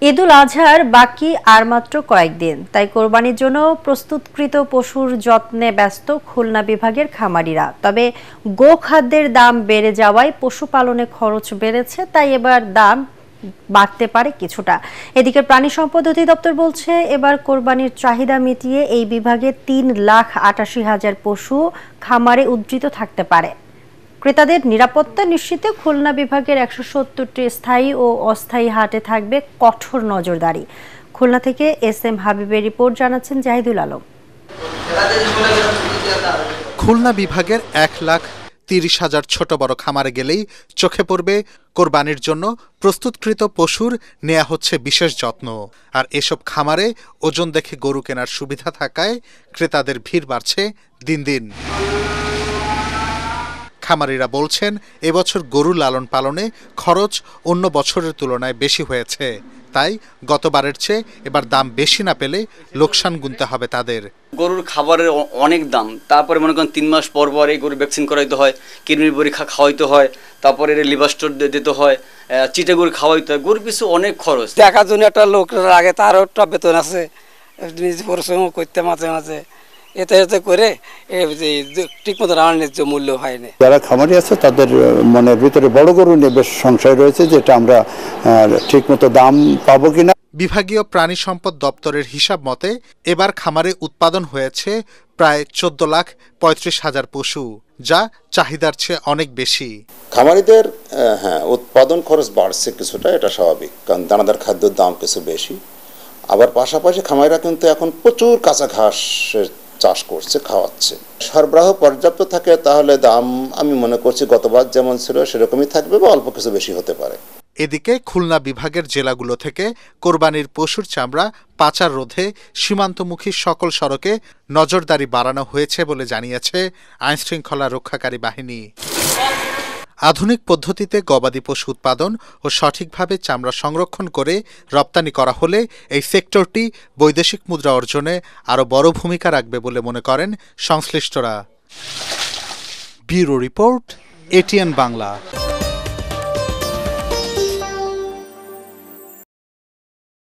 ঈদুল আজহার বাকি আর মাত্র কয়েকদিন, তাই কোরবানির জন্য প্রস্তুতকৃত পশুর যত্নে ব্যস্ত খুলনা বিভাগের খামারিরা। তবে গোখাদ্যের দাম বেড়ে যাওয়ায় পশুপালনে খরচ বেড়েছে, তাই এবার দাম বাড়তে পারে কিছুটা। এদিকে প্রাণী সম্পদ অধিদপ্তর বলছে, এবার কোরবানির চাহিদা মিটিয়ে এই বিভাগে 3,88,000 পশু খামারে উদ্ধৃত থাকতে পারে। ক্রেতাদের নিরাপত্তা নিশ্চিতে খুলনা বিভাগের 170টি স্থায়ী ও অস্থায়ী হাটে থাকবে কঠোর নজরদারি। খুলনা থেকে এস.এম. হাবিবের রিপোর্ট, জানাচ্ছেন জাহিদুল আলম। খুলনা বিভাগের 1,30,000 ছোট বড় খামারে গেলেই চোখে পড়বে কোরবানির জন্য প্রস্তুতকৃত পশুর নেওয়া হচ্ছে বিশেষ যত্ন। আর এসব খামারে ওজন দেখে গরু কেনার সুবিধা থাকায় ক্রেতাদের ভিড় বাড়ছে দিন দিন। খামারিরা বলছেন, এবছর গরু লালন পালনে খরচ অন্য বছরের তুলনায় বেশি হয়েছে, তাই গতবারের চেয়ে এবার দাম বেশি না পেলে লোকসান গুনতে হবে তাদের। গরুর খাবারের অনেক দাম, তারপরে মনে করেন 3 মাস পর পর এই গরু ভ্যাকসিন করাইতে হয়, কৃমির পরীক্ষা খাওয়াইতে হয়, তারপরে এর লিভার স্টোর দিতে হয়, চিটে গরু খাওয়াইতে হয়, গরুর পিছু অনেক খরচ। দেখার জন্য একটা লোক আগে তারও একটা বেতন আছে, নিজে পরিশ্রম করতে মাঝে মাঝে, এতে করে ঠিক মতো ন্যায্য মূল্য হয়নি। যারা খামারি আছে তাদের মনের ভিতরে বড় গরু নিয়ে বেশ সংশয় রয়েছে, যেটা আমরা ঠিক মতো দাম পাবো কিনা। বিভাগীয় প্রাণী সম্পদ দপ্তরের হিসাব মতে এবার খামারে উৎপাদন হয়েছে প্রায় 14,35,000 পশু, যা চাহিদার চেয়ে অনেক বেশি। খামারিদের উৎপাদন খরচ বাড়ছে কিছুটা, এটা স্বাভাবিক, কারণ দানাদার খাদ্যের দাম কিছু বেশি। আবার পাশাপাশি খামারিরা কিন্তু এখন প্রচুর কাঁচা ঘাসের চাষ করছে, খাওয়াচ্ছে। সরবরাহ পর্যাপ্ত থাকে তাহলে দাম আমি মনে করছি গতবার যেমন ছিল সেরকমই থাকবে বা অল্প কিছু বেশি হতে পারে। এদিকে খুলনা বিভাগের জেলাগুলো থেকে কোরবানির পশুর চামড়া পাচার রোধে সীমান্তমুখী সকল সড়কে নজরদারি বাড়ানো হয়েছে বলে জানিয়েছে আইনশৃঙ্খলা রক্ষাকারী বাহিনী। আধুনিক পদ্ধতিতে গবাদি পশু উৎপাদন ও সঠিকভাবে চামড়া সংরক্ষণ করে রপ্তানি করা হলে এই সেক্টরটি বৈদেশিক মুদ্রা অর্জনে আরও বড় ভূমিকা রাখবে বলে মনে করেন সংশ্লিষ্টরা। Bureau report, ATN Bangla.